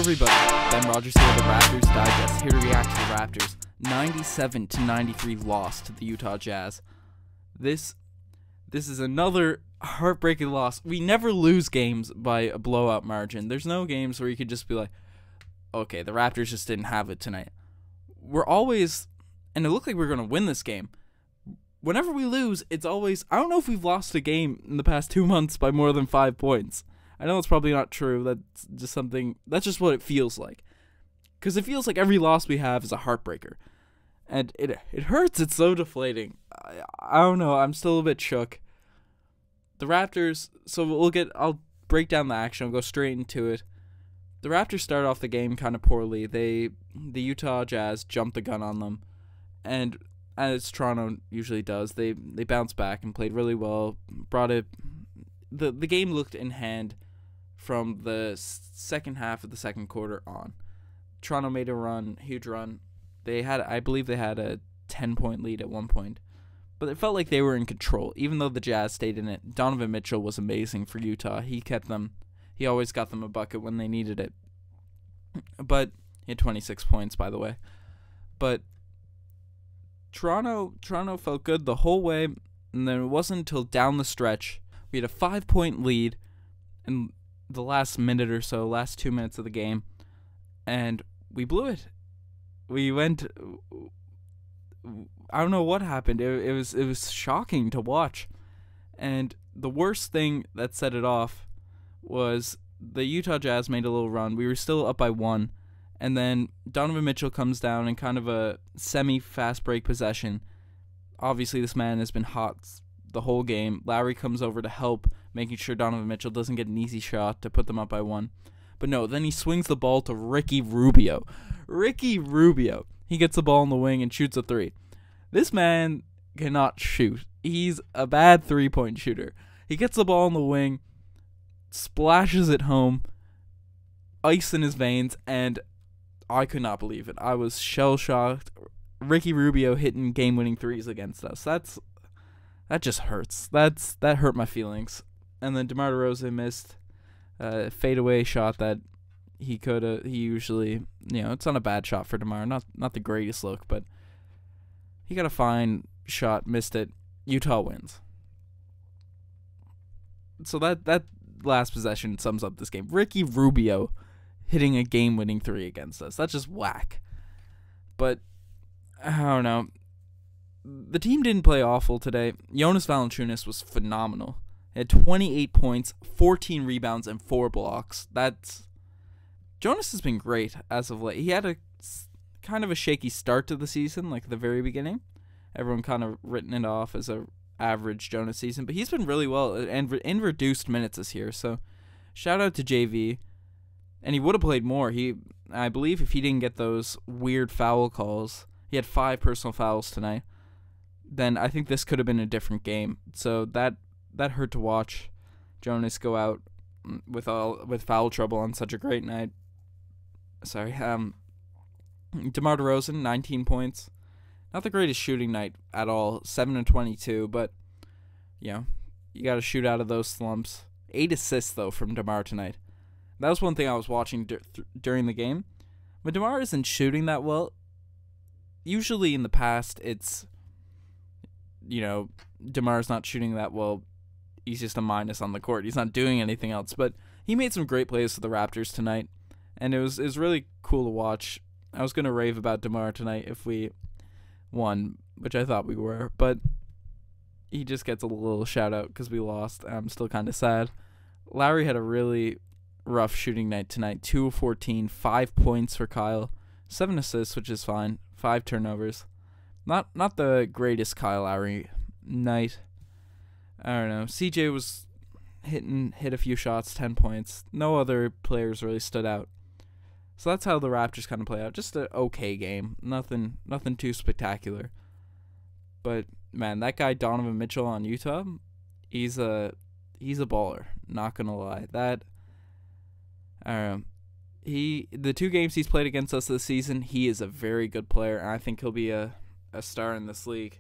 everybody, Ben Rogers here with the Raptors Digest, here to react to the Raptors' 97-93 loss to the Utah Jazz. This is another heartbreaking loss. We never lose games by a blowout margin. There's no games where you could just be like, okay, the Raptors just didn't have it tonight. We're always, and it looked like we were going to win this game. Whenever we lose, it's always, I don't know if we've lost a game in the past 2 months by more than 5 points. I know it's probably not true. That's just something, that's just what it feels like. Because it feels like every loss we have is a heartbreaker. And it hurts. It's so deflating. I don't know. I'm still a bit shook. The Raptors, so I'll break down the action. I'll go straight into it. The Raptors start off the game kind of poorly. The Utah Jazz jumped the gun on them. And as Toronto usually does, they bounced back and played really well. The game looked in hand from the second half of the second quarter on. Toronto made a run, huge run. I believe they had a 10-point lead at one point. But it felt like they were in control, even though the Jazz stayed in it. Donovan Mitchell was amazing for Utah. He always got them a bucket when they needed it. But he had 26 points, by the way. But Toronto felt good the whole way, and then it wasn't until down the stretch we had a 5-point lead in the last minute or so, last 2 minutes of the game, and we blew it. We went, I don't know what happened. It was shocking to watch. And the worst thing that set it off was the Utah Jazz made a little run. We were still up by 1, and then Donovan Mitchell comes down in kind of a semi-fast break possession. Obviously, this man has been hot the whole game. Lowry comes over to help, making sure Donovan Mitchell doesn't get an easy shot to put them up by 1. But no, then he swings the ball to Ricky Rubio. Ricky Rubio. He gets the ball in the wing and shoots a 3. This man cannot shoot. He's a bad 3-point shooter. He gets the ball in the wing, splashes it home, ice in his veins, and I could not believe it. I was shell-shocked. Ricky Rubio hitting game-winning 3s against us. That just hurts. That hurt my feelings. And then DeMar DeRozan missed a fadeaway shot that he usually, it's not a bad shot for DeMar. Not the greatest look, but he got a fine shot, missed it. Utah wins. So that last possession sums up this game. Ricky Rubio hitting a game-winning 3 against us. That's just whack. But I don't know. The team didn't play awful today. Jonas Valanciunas was phenomenal. He had 28 points, 14 rebounds, and 4 blocks. Jonas has been great as of late. He had a kind of a shaky start to the season, like the very beginning. Everyone kind of written it off as a average Jonas season, but he's been really well and in reduced minutes this year. So shout out to JV. And he would have played more. I believe if he didn't get those weird foul calls, he had 5 personal fouls tonight, then I think this could have been a different game. So that hurt to watch Jonas go out with foul trouble on such a great night. Sorry. DeMar DeRozan, 19 points. Not the greatest shooting night at all. 7 and 22, but you got to shoot out of those slumps. 8 assists though from DeMar tonight. That was one thing I was watching during the game. When DeMar isn't shooting that well, usually in the past it's, DeMar's not shooting that well. He's just a minus on the court. He's not doing anything else. But he made some great plays for the Raptors tonight, and it was really cool to watch. I was going to rave about DeMar tonight if we won, which I thought we were, but he just gets a little shout-out because we lost. I'm still kind of sad. Lowry had a really rough shooting night tonight. 2 of 14, 5 points for Kyle, 7 assists, which is fine, 5 turnovers. Not the greatest Kyle Lowry night. I don't know. CJ was hit a few shots, 10 points. No other players really stood out. So that's how the Raptors kind of play out. Just an okay game. Nothing too spectacular. But man, that guy Donovan Mitchell on Utah, he's a baller. Not gonna lie. I don't know. The 2 games he's played against us this season, he is a very good player, and I think he'll be a star in this league.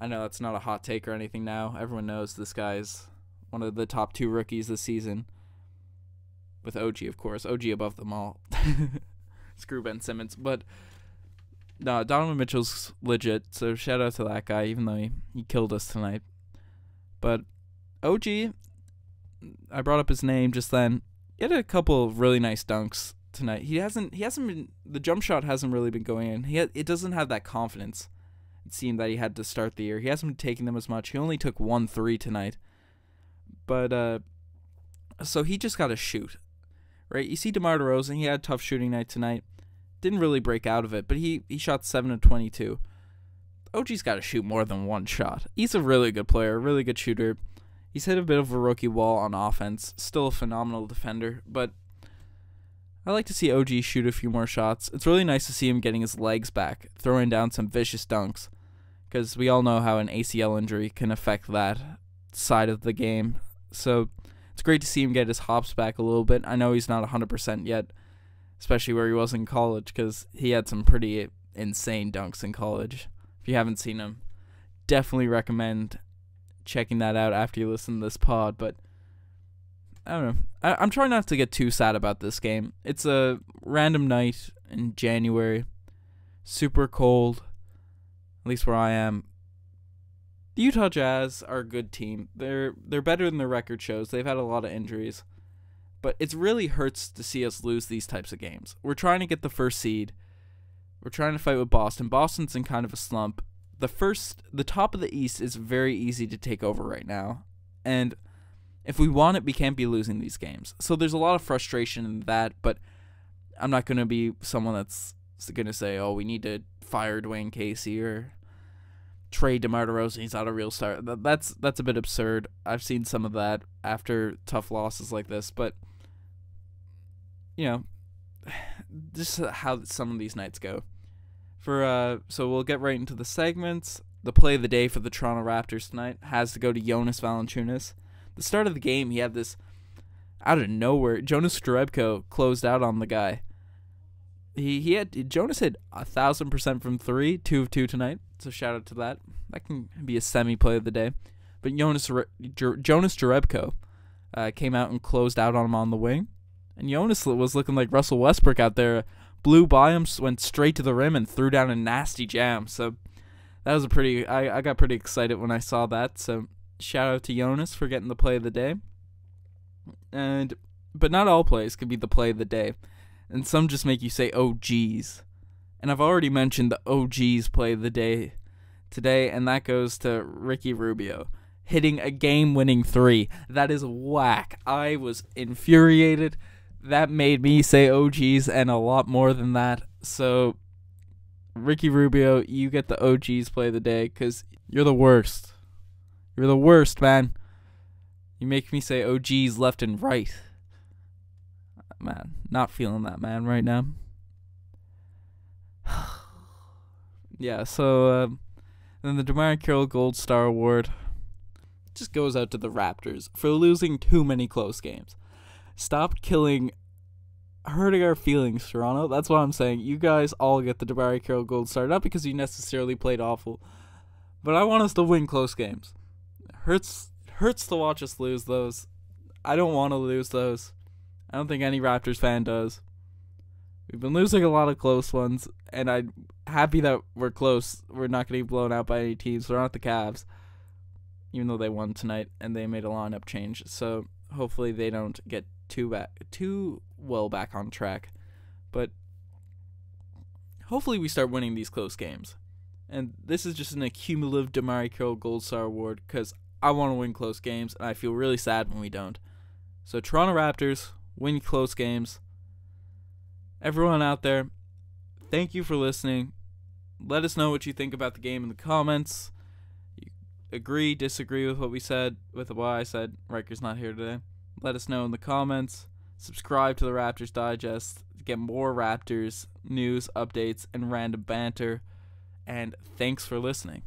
I know it's not a hot take or anything now. Everyone knows this guy's one of the top 2 rookies this season. with OG, of course. OG above them all. Screw Ben Simmons. But no, Donovan Mitchell's legit, so shout out to that guy, even though he killed us tonight. But OG, I brought up his name just then. He had a couple of really nice dunks tonight. He hasn't been, the jump shot hasn't really been going in. It doesn't have that confidence, it seemed, that he had to start the year. He hasn't been taking them as much. He only took 1 3 tonight. But so he just got to shoot, right? You see DeMar DeRozan, he had a tough shooting night tonight. Didn't really break out of it, but he shot 7 of 22. OG's got to shoot more than one shot. He's a really good player, a really good shooter. He's hit a bit of a rookie wall on offense. Still a phenomenal defender, but I like to see OG shoot a few more shots. It's really nice to see him getting his legs back, throwing down some vicious dunks, because we all know how an ACL injury can affect that side of the game. So it's great to see him get his hops back a little bit. I know he's not 100% yet, especially where he was in college, because he had some pretty insane dunks in college. If you haven't seen him, definitely recommend checking that out after you listen to this pod. But I don't know. I'm trying not to get too sad about this game. It's a random night in January. Super cold, at least where I am. The Utah Jazz are a good team. They're better than their record shows. They've had a lot of injuries. But it really hurts to see us lose these types of games. We're trying to get the first seed. We're trying to fight with Boston. Boston's in kind of a slump. The top of the East is very easy to take over right now. And if we want it, we can't be losing these games. So there's a lot of frustration in that, but I'm not going to be someone that's going to say, oh, we need to fire Dwayne Casey or trade DeMar DeRozan. He's not a real star. That's a bit absurd. I've seen some of that after tough losses like this, but you know, just how some of these nights go. So we'll get right into the segments. The play of the day for the Toronto Raptors tonight has to go to Jonas Valanciunas. The start of the game, he had this out of nowhere. Jonas Jerebko closed out on the guy. Jonas hit 1,000% from 3, 2 of 2 tonight. So shout out to that. That can be a semi play of the day. But Jonas Jerebko came out and closed out on him on the wing, and Jonas was looking like Russell Westbrook out there. Blew by him, went straight to the rim, and threw down a nasty jam. So that was I got pretty excited when I saw that. So shout out to Jonas for getting the play of the day. But not all plays could be the play of the day, and some just make you say, "Oh geez." And I've already mentioned the "Oh geez" play of the day today, and that goes to Ricky Rubio hitting a game-winning 3. That is whack. I was infuriated. That made me say "oh geez" and a lot more than that. So, Ricky Rubio, you get the "oh geez" play of the day, because you're the worst. You're the worst, man. You make me say "oh geez" left and right. Man, not feeling that, man, right now. Yeah, so then the DeMar Carroll Gold Star Award just goes out to the Raptors for losing too many close games. Stop hurting our feelings, Toronto. That's what I'm saying. You guys all get the DeMar Carroll Gold Star, not because you necessarily played awful, but I want us to win close games. It hurts to watch us lose those. I don't want to lose those. I don't think any Raptors fan does. We've been losing a lot of close ones, and I'm happy that we're close. We're not getting blown out by any teams. We're not the Cavs, even though they won tonight and they made a lineup change. So hopefully they don't get too well back on track. But hopefully we start winning these close games. And this is just an accumulative DeMar Carroll Gold Star Award, because I want to win close games, and I feel really sad when we don't. So Toronto Raptors, win close games. Everyone out there, thank you for listening. Let us know what you think about the game in the comments. You agree, disagree with what I said. Riker's not here today. Let us know in the comments. Subscribe to the Raptors Digest to get more Raptors news, updates, and random banter. And thanks for listening.